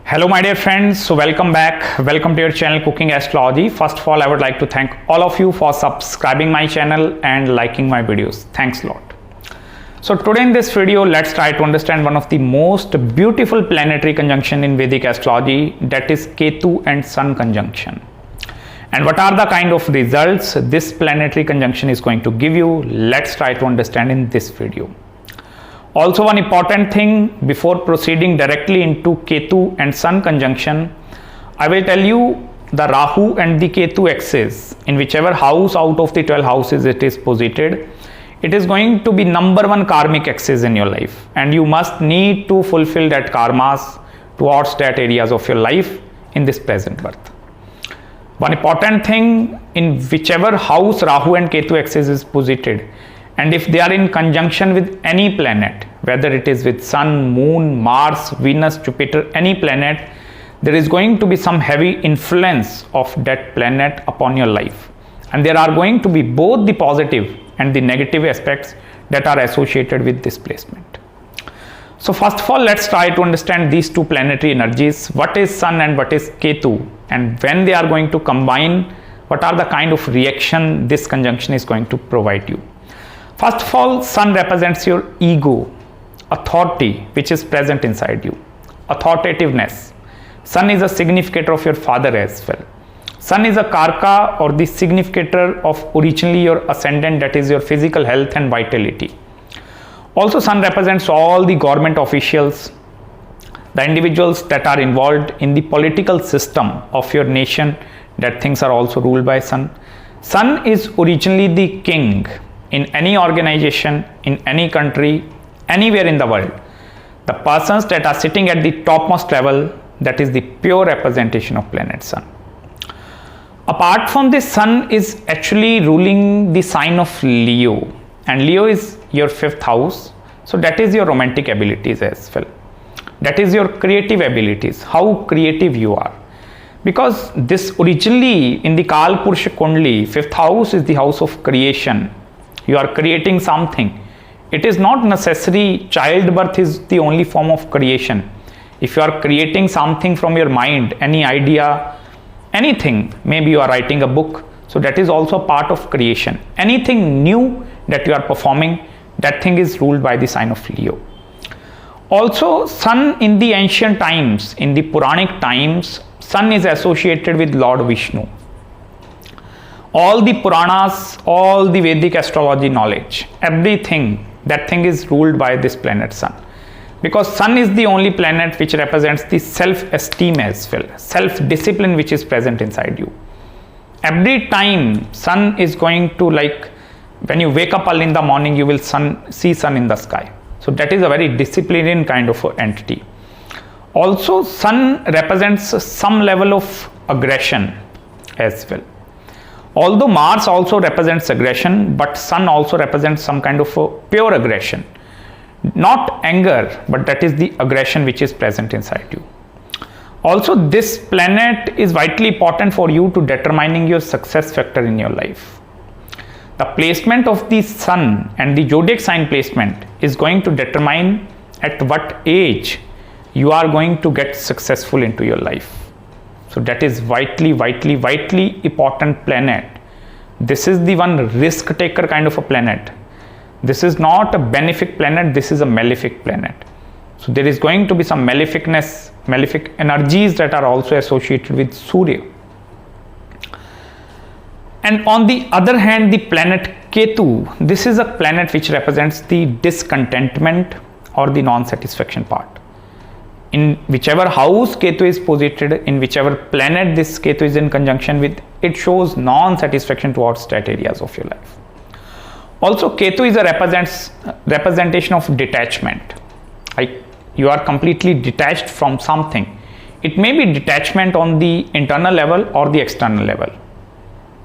Hello my dear friends, so welcome back. Welcome to your channel Cooking Astrology. First of all, I would like to thank all of you for subscribing my channel and liking my videos. Thanks a lot. So today in this video, let's try to understand one of the most beautiful planetary conjunction in Vedic Astrology, that is Ketu and Sun Conjunction. And what are the kind of results this planetary conjunction is going to give you? Let's try to understand in this video. Also, one important thing before proceeding directly into Ketu and Sun conjunction, I will tell you the Rahu and the Ketu axis, in whichever house out of the 12 houses it is posited, it is going to be number one karmic axis in your life, and you must need to fulfill that karmas towards that areas of your life in this present birth. One important thing, in whichever house Rahu and Ketu axis is posited, and if they are in conjunction with any planet, whether it is with Sun, Moon, Mars, Venus, Jupiter, any planet, there is going to be some heavy influence of that planet upon your life. And there are going to be both the positive and the negative aspects that are associated with this placement. So first of all, let's try to understand these two planetary energies. What is Sun and what is Ketu? And when they are going to combine, what are the kind of reaction this conjunction is going to provide you? First of all, Sun represents your ego, authority which is present inside you, authoritativeness. Sun is a significator of your father as well. Sun is a karka or the significator of originally your ascendant, that is your physical health and vitality. Also, Sun represents all the government officials, the individuals that are involved in the political system of your nation, that things are also ruled by Sun. Sun is originally the king in any organization, in any country, anywhere in the world. The persons that are sitting at the topmost level, that is the pure representation of planet Sun. Apart from this, Sun is actually ruling the sign of Leo, and Leo is your 5th house, so that is your romantic abilities as well. That is your creative abilities, how creative you are. Because this originally in the Kal Purusha Kundli, 5th house is the house of creation. You are creating something. It is not necessary childbirth is the only form of creation. If you are creating something from your mind, any idea, anything, maybe you are writing a book, so that is also part of creation. Anything new that you are performing, that thing is ruled by the sign of Leo. Also, Sun in the ancient times, in the Puranic times, Sun is associated with Lord Vishnu. All the Puranas, all the Vedic astrology knowledge, everything, that thing is ruled by this planet Sun. Because Sun is the only planet which represents the self-esteem as well, self-discipline which is present inside you. Every time Sun is going to, like when you wake up early in the morning, you will see Sun in the sky. So that is a very disciplinarian kind of entity. Also, Sun represents some level of aggression as well. Although Mars also represents aggression, but Sun also represents some kind of a pure aggression. Not anger, but that is the aggression which is present inside you. Also, this planet is vitally important for you to determining your success factor in your life. The placement of the Sun and the zodiac sign placement is going to determine at what age you are going to get successful into your life. So that is vitally important planet. This is the one risk taker kind of a planet. This is not a benefic planet, this is a malefic planet. So there is going to be some maleficness, malefic energies that are also associated with Surya. And on the other hand, the planet Ketu, this is a planet which represents the discontentment or the non-satisfaction part. In whichever house Ketu is posited, in whichever planet this Ketu is in conjunction with, it shows non-satisfaction towards that areas of your life. Also, Ketu is a representation of detachment. Like you are completely detached from something. It may be detachment on the internal level or the external level.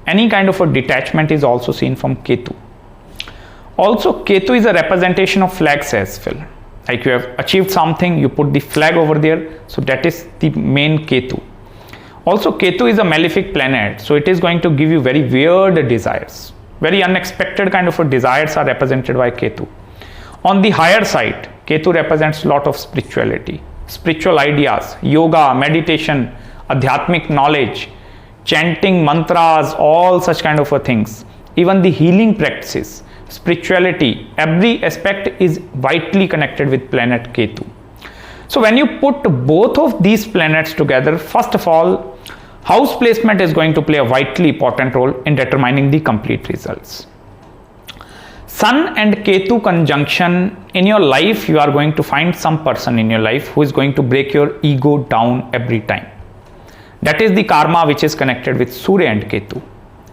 Any kind of a detachment is also seen from Ketu. Also, Ketu is a representation of flags as well. Like you have achieved something, you put the flag over there, so that is the main Ketu. Also, Ketu is a malefic planet, so it is going to give you very weird desires. Very unexpected kind of desires are represented by Ketu. On the higher side, Ketu represents a lot of spirituality, spiritual ideas, yoga, meditation, adhyatmic knowledge, chanting mantras, all such kind of things, even the healing practices, spirituality, every aspect is vitally connected with planet Ketu. So when you put both of these planets together, first of all, house placement is going to play a vitally important role in determining the complete results. Sun and Ketu conjunction in your life, you are going to find some person in your life who is going to break your ego down every time. That is the karma which is connected with Surya and Ketu.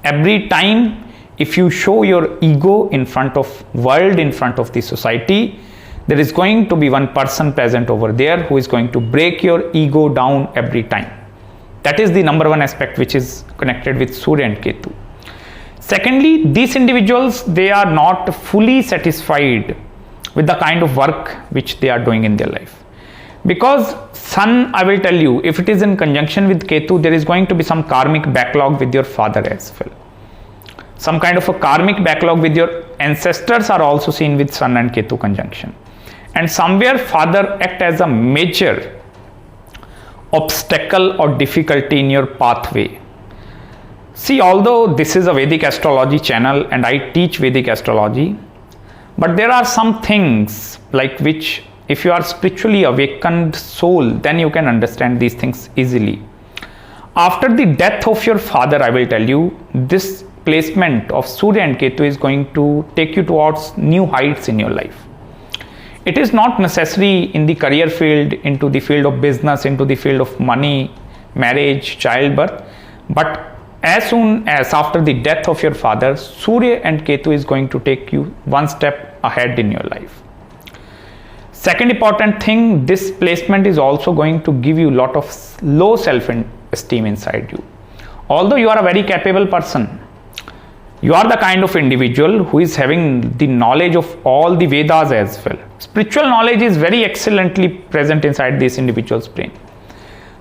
Every time if you show your ego in front of world, in front of the society, there is going to be one person present over there who is going to break your ego down every time. That is the number one aspect which is connected with Surya and Ketu. Secondly, these individuals, they are not fully satisfied with the kind of work which they are doing in their life. Because Sun, I will tell you, if it is in conjunction with Ketu, there is going to be some karmic backlog with your father as well. Some kind of a karmic backlog with your ancestors are also seen with Sun and Ketu conjunction. And somewhere father act as a major obstacle or difficulty in your pathway. See, although this is a Vedic Astrology channel and I teach Vedic Astrology, but there are some things like which if you are spiritually awakened soul, then you can understand these things easily. After the death of your father, I will tell you, this placement of Surya and Ketu is going to take you towards new heights in your life. It is not necessary in the career field, into the field of business, into the field of money, marriage, childbirth, but as soon as after the death of your father, Surya and Ketu is going to take you one step ahead in your life. Second important thing, this placement is also going to give you a lot of low self-esteem inside you. Although you are a very capable person, you are the kind of individual who is having the knowledge of all the Vedas as well. Spiritual knowledge is very excellently present inside this individual's brain.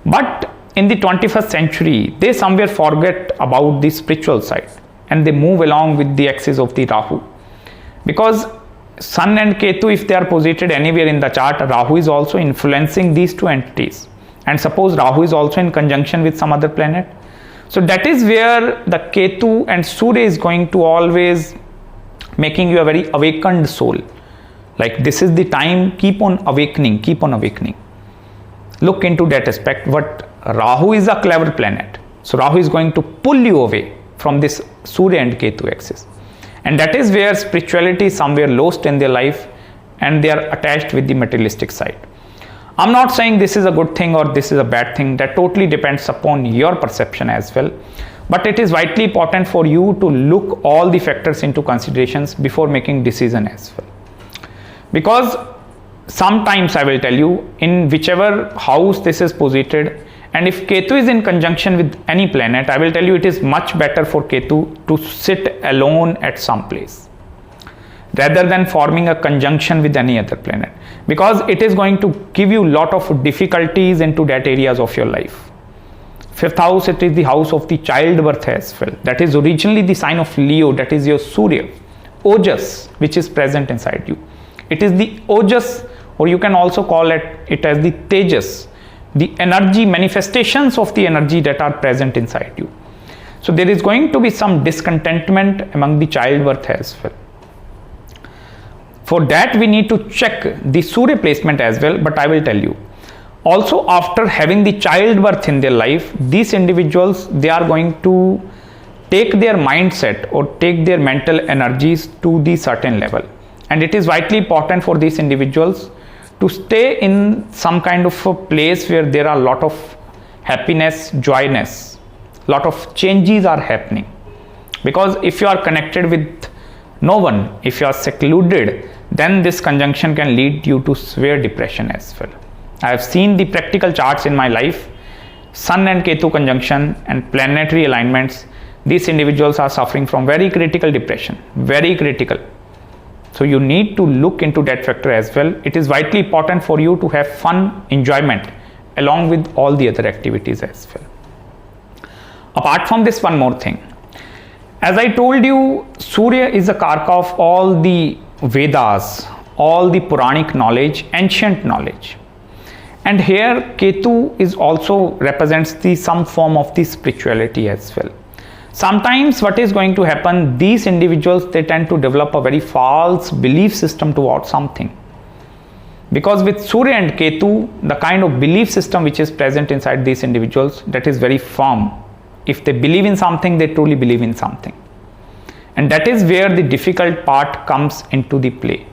But in the 21st century, they somewhere forget about the spiritual side and they move along with the axis of the Rahu. Because Sun and Ketu, if they are posited anywhere in the chart, Rahu is also influencing these two entities. And suppose Rahu is also in conjunction with some other planet. So that is where the Ketu and Surya is going to always making you a very awakened soul. Like this is the time, keep on awakening, keep on awakening. Look into that aspect. But Rahu is a clever planet. So Rahu is going to pull you away from this Surya and Ketu axis. And that is where spirituality is somewhere lost in their life and they are attached with the materialistic side. I'm not saying this is a good thing or this is a bad thing. That totally depends upon your perception as well. But it is vitally important for you to look all the factors into considerations before making decision as well. Because sometimes I will tell you, in whichever house this is posited, and if Ketu is in conjunction with any planet, I will tell you it is much better for Ketu to sit alone at some place rather than forming a conjunction with any other planet, because it is going to give you a lot of difficulties into that areas of your life. Fifth house, it is the house of the childbirth as well. That is originally the sign of Leo, that is your Surya, Ojas, which is present inside you. It is the Ojas, or you can also call it as the Tejas, the energy, manifestations of the energy that are present inside you. So there is going to be some discontentment among the childbirth as well. For that we need to check the Surya placement as well, but I will tell you. Also, after having the childbirth in their life, these individuals, they are going to take their mindset or take their mental energies to the certain level. And it is vitally important for these individuals to stay in some kind of a place where there are a lot of happiness, joyness, lot of changes are happening. Because if you are connected with no one, if you are secluded, then this conjunction can lead you to severe depression as well. I have seen the practical charts in my life, Sun and Ketu conjunction and planetary alignments. These individuals are suffering from very critical depression, very critical. So you need to look into that factor as well. It is vitally important for you to have fun, enjoyment along with all the other activities as well. Apart from this, one more thing. As I told you, Surya is a karka of all the Vedas, all the Puranic knowledge, ancient knowledge. And here Ketu is also represents the some form of the spirituality as well. Sometimes what is going to happen, these individuals, they tend to develop a very false belief system towards something. Because with Surya and Ketu, the kind of belief system which is present inside these individuals, that is very firm. If they believe in something, they truly believe in something. And that is where the difficult part comes into the play.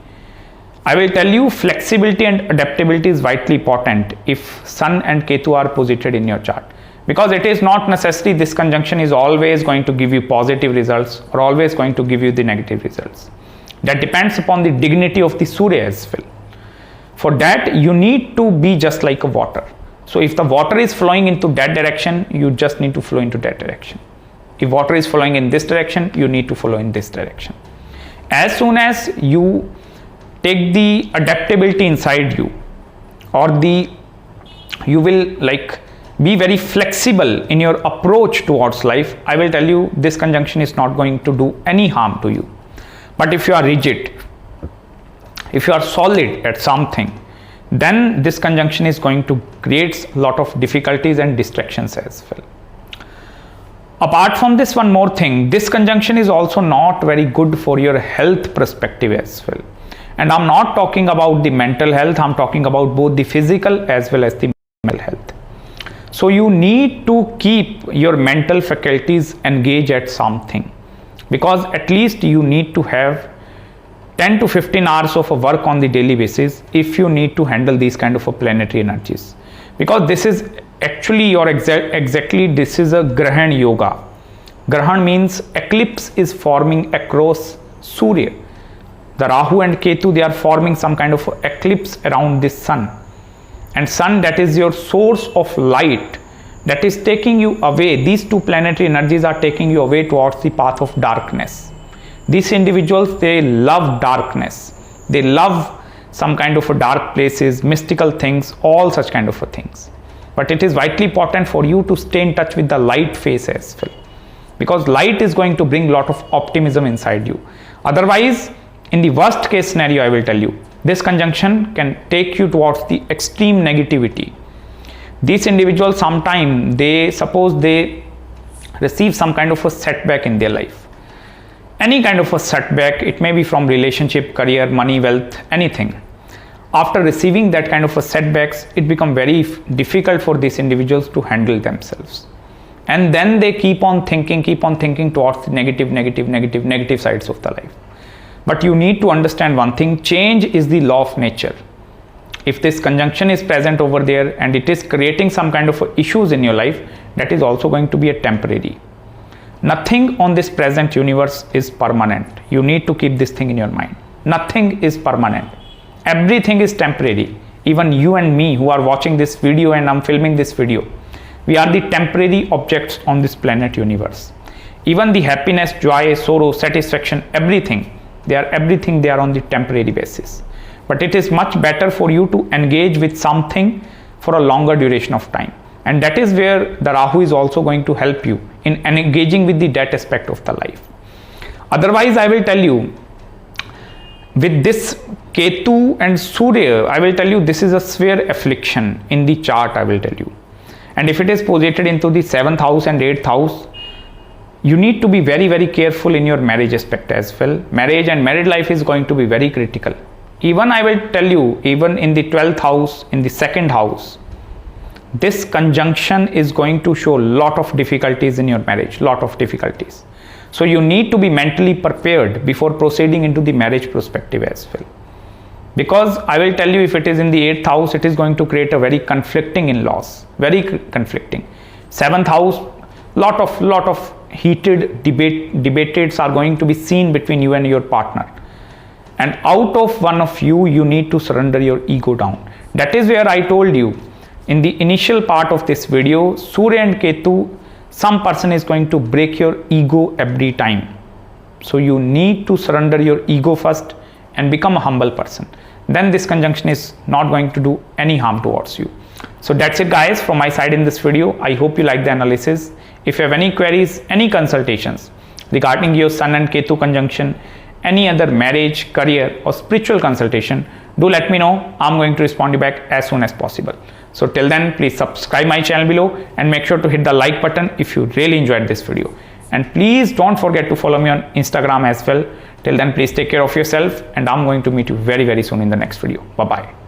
I will tell you, flexibility and adaptability is vitally important if Sun and Ketu are posited in your chart. Because it is not necessary this conjunction is always going to give you positive results or always going to give you the negative results. That depends upon the dignity of the Surya as well. For that, you need to be just like a water. So if the water is flowing into that direction, you just need to flow into that direction. If water is flowing in this direction, you need to follow in this direction. As soon as you take the adaptability inside you, or you will like be very flexible in your approach towards life, I will tell you this conjunction is not going to do any harm to you. But if you are rigid, if you are solid at something, then this conjunction is going to create a lot of difficulties and distractions as well. Apart from this, one more thing, this conjunction is also not very good for your health perspective as well. And I'm not talking about the mental health, I'm talking about both the physical as well as the mental health. So you need to keep your mental faculties engaged at something, because at least you need to have 10 to 15 hours of work on the daily basis if you need to handle these kind of planetary energies. Because this is actually your exactly this is a Grahan yoga. Grahan means eclipse is forming across Surya. The Rahu and Ketu, they are forming some kind of eclipse around this sun. And sun, that is your source of light, that is taking you away. These two planetary energies are taking you away towards the path of darkness. These individuals, they love darkness. They love some kind of dark places, mystical things, all such kind of things. But it is vitally important for you to stay in touch with the light phase as well. Because light is going to bring a lot of optimism inside you. Otherwise, in the worst case scenario, I will tell you, this conjunction can take you towards the extreme negativity. These individuals, sometimes suppose they receive some kind of a setback in their life. Any kind of a setback, it may be from relationship, career, money, wealth, anything. After receiving that kind of a setbacks, it becomes very difficult for these individuals to handle themselves. And then they keep on thinking towards the negative sides of the life. But you need to understand one thing, change is the law of nature. If this conjunction is present over there and it is creating some kind of issues in your life, that is also going to be a temporary. Nothing on this present universe is permanent. You need to keep this thing in your mind. Nothing is permanent. Everything is temporary. Even you and me who are watching this video and I'm filming this video, we are the temporary objects on this planet universe. Even the happiness, joy, sorrow, satisfaction, everything they are on the temporary basis. But it is much better for you to engage with something for a longer duration of time. And that is where the Rahu is also going to help you in engaging with the that aspect of the life. Otherwise, I will tell you, with this Ketu and Surya, I will tell you this is a severe affliction in the chart, I will tell you. And if it is posited into the 7th house and 8th house, you need to be very, very careful in your marriage aspect as well. Marriage and married life is going to be very critical. Even I will tell you, even in the 12th house, in the 2nd house, this conjunction is going to show lot of difficulties in your marriage, lot of difficulties. So you need to be mentally prepared before proceeding into the marriage perspective as well. Because I will tell you, if it is in the 8th house, it is going to create a very conflicting in-laws, very conflicting. 7th house, lot of heated debates are going to be seen between you and your partner. And out of one of you need to surrender your ego down. That is where I told you in the initial part of this video, Surya and Ketu, some person is going to break your ego every time. So you need to surrender your ego first and become a humble person. Then this conjunction is not going to do any harm towards you. So that's it guys from my side in this video. I hope you like the analysis. If you have any queries, any consultations regarding your Sun and Ketu conjunction, any other marriage, career or spiritual consultation, do let me know. I'm going to respond you back as soon as possible. So till then, please subscribe my channel below and make sure to hit the like button if you really enjoyed this video. And please don't forget to follow me on Instagram as well. Till then, please take care of yourself, and I'm going to meet you very, very soon in the next video. Bye-bye.